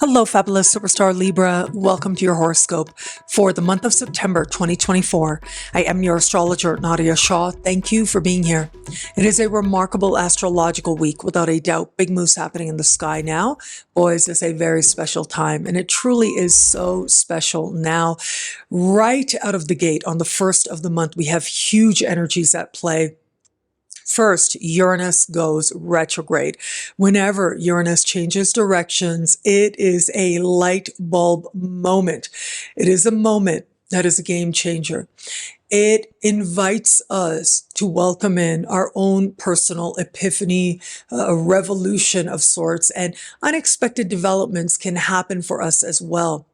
Hello, fabulous superstar Libra. Welcome to your horoscope for the month of September 2024. I am your astrologer, Nadiya Shah. Thank you for being here. It is a remarkable astrological week, without a doubt. Big moves happening in the sky now. Boys, it's a very special time, and it truly is so special now. Right out of the gate, on the first of the month, we have huge energies at play. First, Uranus goes retrograde. Whenever Uranus changes directions, it is a light bulb moment. It is a moment that is a game changer. It invites us to welcome in our own personal epiphany, a revolution of sorts, and unexpected developments can happen for us as well.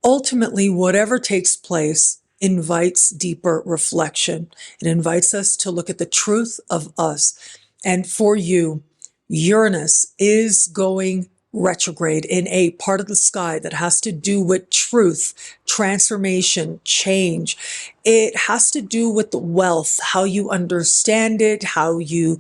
Ultimately, whatever takes place invites deeper reflection. It invites us to look at the truth of us. And for you, Uranus is going retrograde in a part of the sky that has to do with truth, transformation, change. It has to do with wealth, how you understand it, how you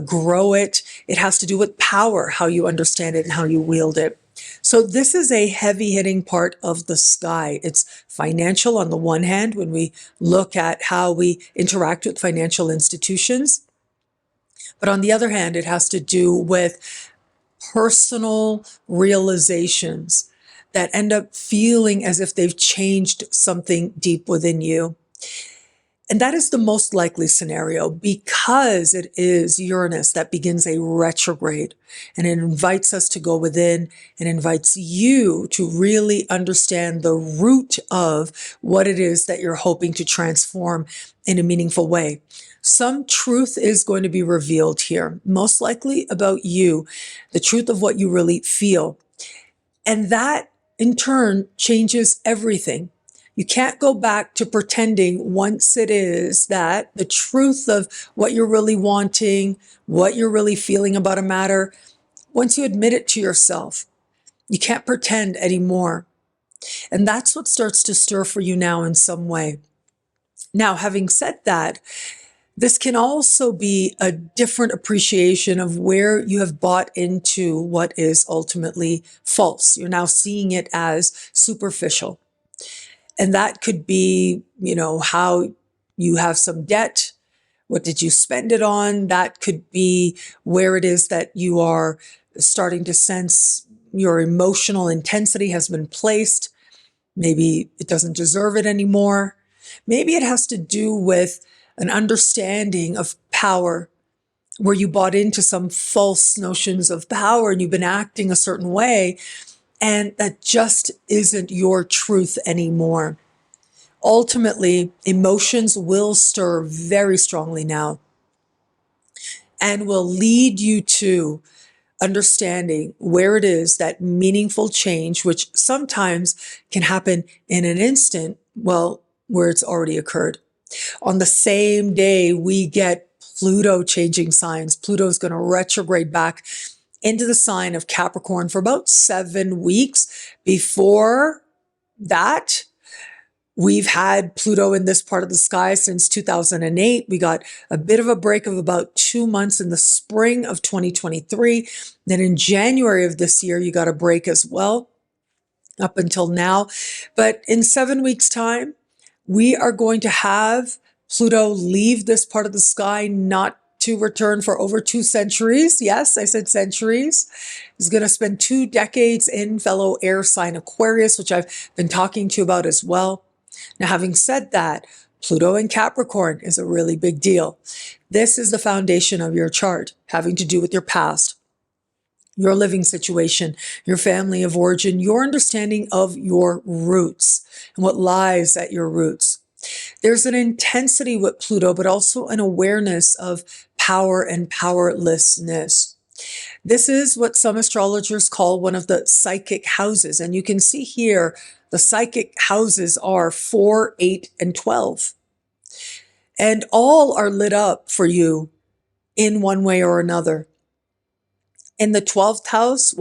grow it. It has to do with power, how you understand it and how you wield it. So this is a heavy hitting part of the sky. It's financial on the one hand, when we look at how we interact with financial institutions. But on the other hand, it has to do with personal realizations that end up feeling as if they've changed something deep within you. And that is the most likely scenario because it is Uranus that begins a retrograde, and it invites us to go within and invites you to really understand the root of what it is that you're hoping to transform in a meaningful way. Some truth is going to be revealed here, most likely about you, the truth of what you really feel. And that in turn changes everything. You can't go back to pretending once it is that the truth of what you're really wanting, what you're really feeling about a matter, once you admit it to yourself, you can't pretend anymore. And that's what starts to stir for you now in some way. Now, having said that, this can also be a different appreciation of where you have bought into what is ultimately false. You're now seeing it as superficial. And that could be, how you have some debt. What did you spend it on? That could be where it is that you are starting to sense your emotional intensity has been placed. Maybe it doesn't deserve it anymore. Maybe it has to do with an understanding of power, where you bought into some false notions of power and you've been acting a certain way. And that just isn't your truth anymore. Ultimately, emotions will stir very strongly now and will lead you to understanding where it is that meaningful change, which sometimes can happen in an instant, where it's already occurred. On the same day, we get Pluto changing signs. Pluto is going to retrograde back into the sign of Capricorn for about 7 weeks. Before that, we've had Pluto in this part of the sky since 2008. We got a bit of a break of about 2 months in the spring of 2023. Then in January of this year, you got a break as well up until now. But in 7 weeks' time, we are going to have Pluto leave this part of the sky, not to return for over 2 centuries. Yes, I said centuries. He's going to spend 2 decades in fellow air sign Aquarius, which I've been talking to you about as well. Now, having said that, Pluto in Capricorn is a really big deal. This is the foundation of your chart, having to do with your past, your living situation, your family of origin, your understanding of your roots and what lies at your roots. There's an intensity with Pluto, but also an awareness of power and powerlessness. This is what some astrologers call one of the psychic houses. And you can see here, the psychic houses are 4, 8, and 12. And all are lit up for you in one way or another. In the 12th house,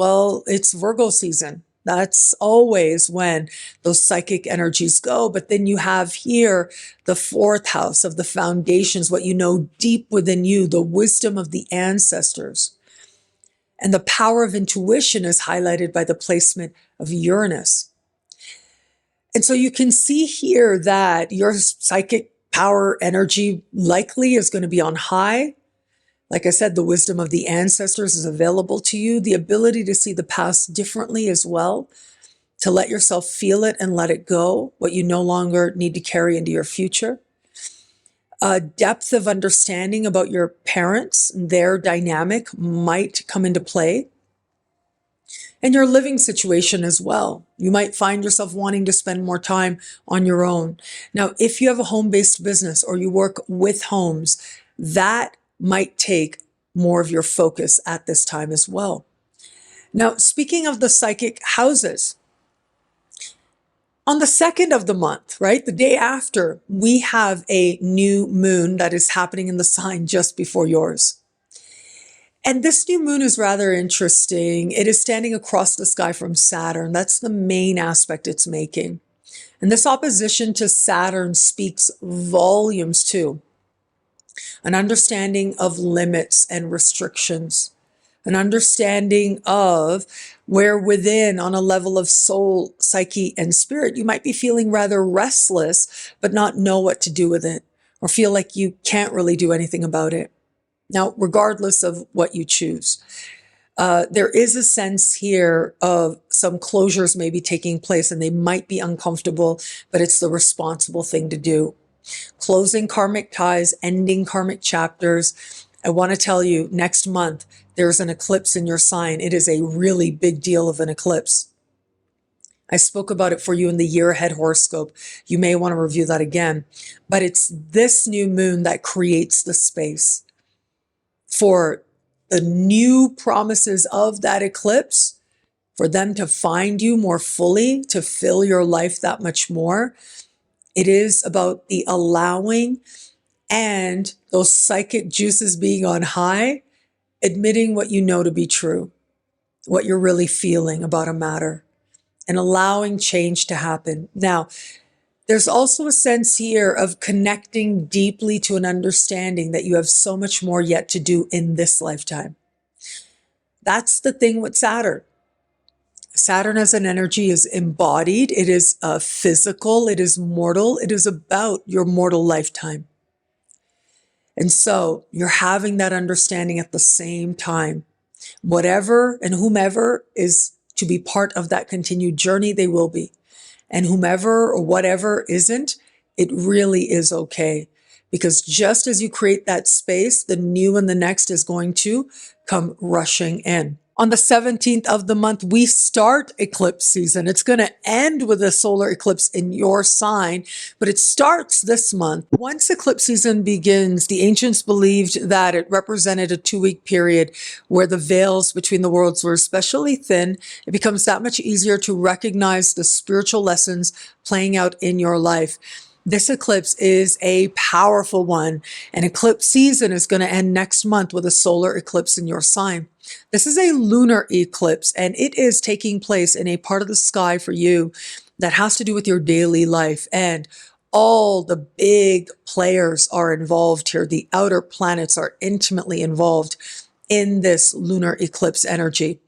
it's Virgo season. That's always when those psychic energies go. But then you have here the 4th house of the foundations, what you know deep within you, the wisdom of the ancestors. And the power of intuition is highlighted by the placement of Uranus. And so you can see here that your psychic power energy likely is going to be on high. Like I said, the wisdom of the ancestors is available to you. The ability to see the past differently as well, to let yourself feel it and let it go, what you no longer need to carry into your future. A depth of understanding about your parents, their dynamic might come into play. And your living situation as well. You might find yourself wanting to spend more time on your own. Now, if you have a home-based business or you work with homes, that might take more of your focus at this time as well. Now, speaking of the psychic houses, on the 2nd of the month, right, the day after, we have a new moon that is happening in the sign just before yours. And this new moon is rather interesting. It is standing across the sky from Saturn. That's the main aspect it's making. And this opposition to Saturn speaks volumes too. An understanding of limits and restrictions. An understanding of where within, on a level of soul, psyche, and spirit, you might be feeling rather restless, but not know what to do with it, or feel like you can't really do anything about it. Now, regardless of what you choose, there is a sense here of some closures may be taking place and they might be uncomfortable, but it's the responsible thing to do. Closing karmic ties, ending karmic chapters. I want to tell you, next month, there's an eclipse in your sign. It is a really big deal of an eclipse. I spoke about it for you in the year ahead horoscope. You may want to review that again, but it's this new moon that creates the space for the new promises of that eclipse, for them to find you more fully, to fill your life that much more. It is about the allowing and those psychic juices being on high, admitting what you know to be true, what you're really feeling about a matter, and allowing change to happen. Now, there's also a sense here of connecting deeply to an understanding that you have so much more yet to do in this lifetime. That's the thing with Saturn. Saturn as an energy is embodied. It is physical. It is mortal. It is about your mortal lifetime. And so you're having that understanding at the same time. Whatever and whomever is to be part of that continued journey, they will be. And whomever or whatever isn't, it really is okay. Because just as you create that space, the new and the next is going to come rushing in. On the 17th of the month, we start eclipse season. It's going to end with a solar eclipse in your sign, but it starts this month. Once eclipse season begins, the ancients believed that it represented a 2-week period where the veils between the worlds were especially thin. It becomes that much easier to recognize the spiritual lessons playing out in your life. This eclipse is a powerful one, and eclipse season is going to end next month with a solar eclipse in your sign. This is a lunar eclipse, and it is taking place in a part of the sky for you that has to do with your daily life, and all the big players are involved here. The outer planets are intimately involved in this lunar eclipse energy.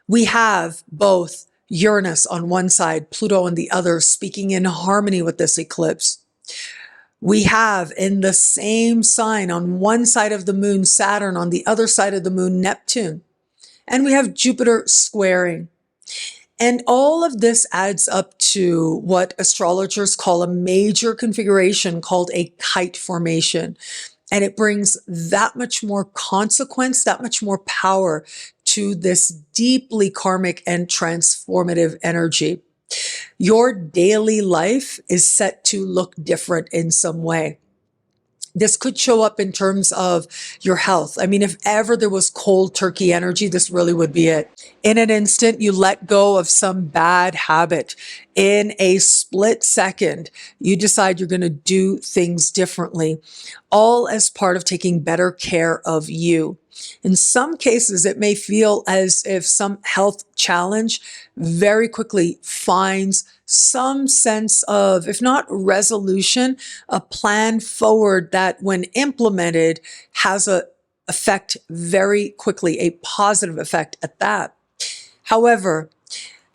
We have both Uranus on one side, Pluto on the other, speaking in harmony with this eclipse. We have in the same sign on one side of the moon, Saturn, on the other side of the moon, Neptune. And we have Jupiter squaring. And all of this adds up to what astrologers call a major configuration called a kite formation. And it brings that much more consequence, that much more power to this deeply karmic and transformative energy. Your daily life is set to look different in some way. This could show up in terms of your health. I mean, if ever there was cold turkey energy, this really would be it. In an instant, you let go of some bad habit. In a split second, you decide you're going to do things differently, all as part of taking better care of you. In some cases, it may feel as if some health challenge very quickly finds some sense of, if not resolution, a plan forward that when implemented has a effect very quickly, a positive effect at that. However,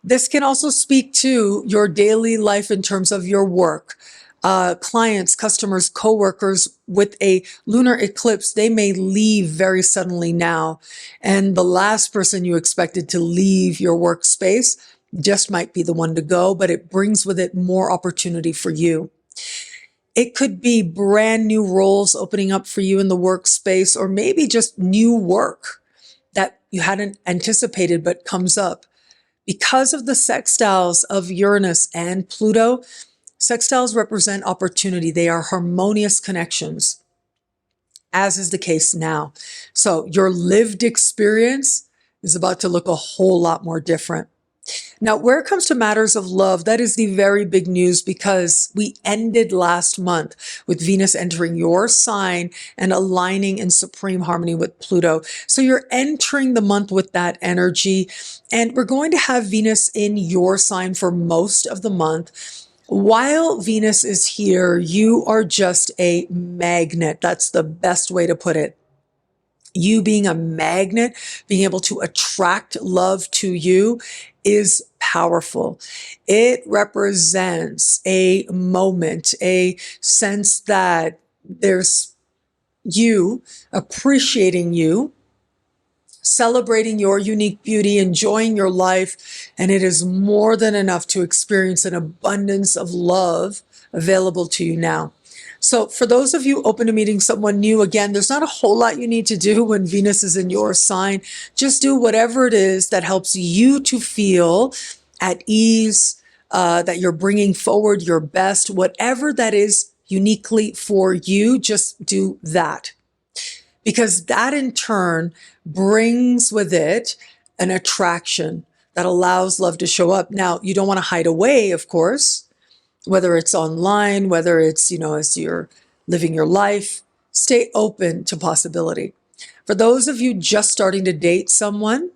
this can also speak to your daily life in terms of your work. Clients, customers, coworkers with a lunar eclipse, they may leave very suddenly now. And the last person you expected to leave your workspace just might be the one to go, but it brings with it more opportunity for you. It could be brand new roles opening up for you in the workspace, or maybe just new work that you hadn't anticipated but comes up. Because of the sextiles of Uranus and Pluto, sextiles represent opportunity. They are harmonious connections, as is the case now. So your lived experience is about to look a whole lot more different. Now, where it comes to matters of love, that is the very big news, because we ended last month with Venus entering your sign and aligning in supreme harmony with Pluto. So you're entering the month with that energy, and we're going to have Venus in your sign for most of the month. While Venus is here, you are just a magnet. That's the best way to put it. You being a magnet, being able to attract love to you is powerful. It represents a moment, a sense that there's you appreciating you, celebrating your unique beauty, enjoying your life, and it is more than enough to experience an abundance of love available to you now. So for those of you open to meeting someone new, again, there's not a whole lot you need to do when Venus is in your sign. Just do whatever it is that helps you to feel at ease, that you're bringing forward your best, whatever that is uniquely for you, just do that. Because that in turn brings with it an attraction that allows love to show up. Now, you don't want to hide away, of course, whether it's online, whether it's, as you're living your life, stay open to possibility. For those of you just starting to date someone,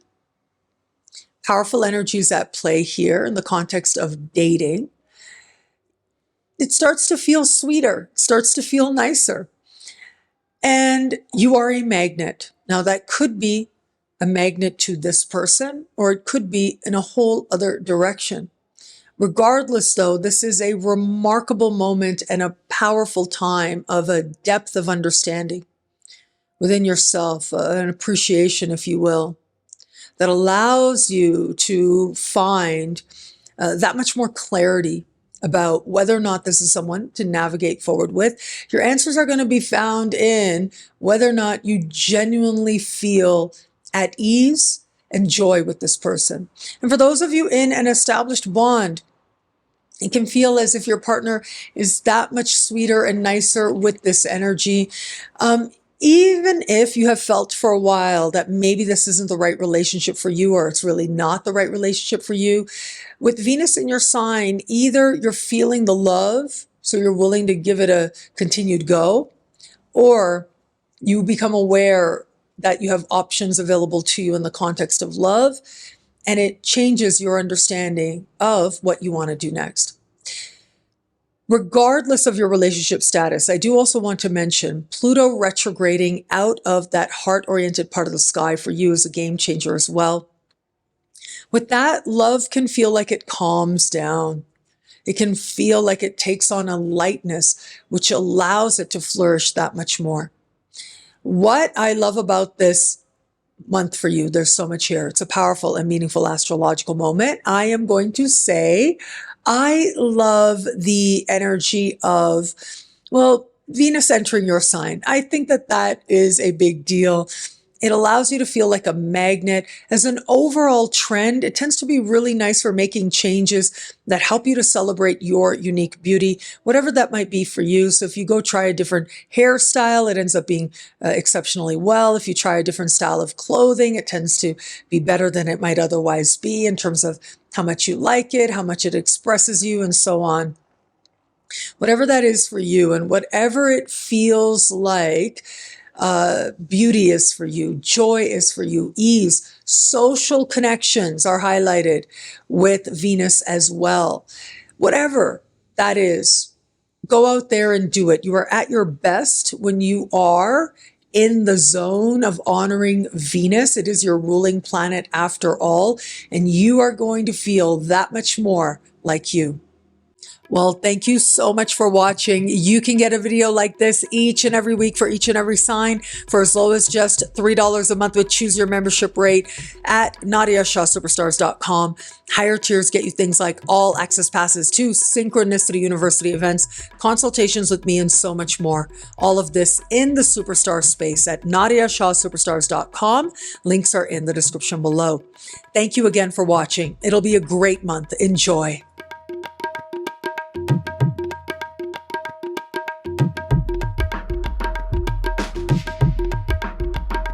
powerful energies at play here in the context of dating. It starts to feel sweeter, starts to feel nicer. And you are a magnet. Now that could be a magnet to this person, or it could be in a whole other direction. Regardless, though, this is a remarkable moment and a powerful time of a depth of understanding within yourself, an appreciation, if you will, that allows you to find that much more clarity about whether or not this is someone to navigate forward with. Your answers are going to be found in whether or not you genuinely feel at ease and joy with this person. And for those of you in an established bond, it can feel as if your partner is that much sweeter and nicer with this energy. Even if you have felt for a while that maybe this isn't the right relationship for you, or it's really not the right relationship for you, with Venus in your sign, either you're feeling the love, so you're willing to give it a continued go, or you become aware that you have options available to you in the context of love, and it changes your understanding of what you want to do next. Regardless of your relationship status, I do also want to mention Pluto retrograding out of that heart-oriented part of the sky for you is a game changer as well. With that, love can feel like it calms down. It can feel like it takes on a lightness, which allows it to flourish that much more. What I love about this month for you, there's so much here. It's a powerful and meaningful astrological moment. I am going to say, I love the energy of, Venus entering your sign. I think that that is a big deal. It allows you to feel like a magnet. As an overall trend, it tends to be really nice for making changes that help you to celebrate your unique beauty, whatever that might be for you. So if you go try a different hairstyle, it ends up being exceptionally well. If you try a different style of clothing, it tends to be better than it might otherwise be in terms of how much you like it, how much it expresses you, and so on. Whatever that is for you, and whatever it feels like, beauty is for you, joy is for you, ease, social connections are highlighted with Venus as well. Whatever that is, go out there and do it. You are at your best when you are in the zone of honoring Venus. It is your ruling planet after all, and you are going to feel that much more like you. Well, thank you so much for watching. You can get a video like this each and every week for each and every sign for as low as just $3 a month with choose your membership rate at NadiyaShahSuperstars.com. Higher tiers get you things like all access passes to Synchronicity University events, consultations with me, and so much more. All of this in the Superstar space at NadiyaShahSuperstars.com. Links are in the description below. Thank you again for watching. It'll be a great month. Enjoy.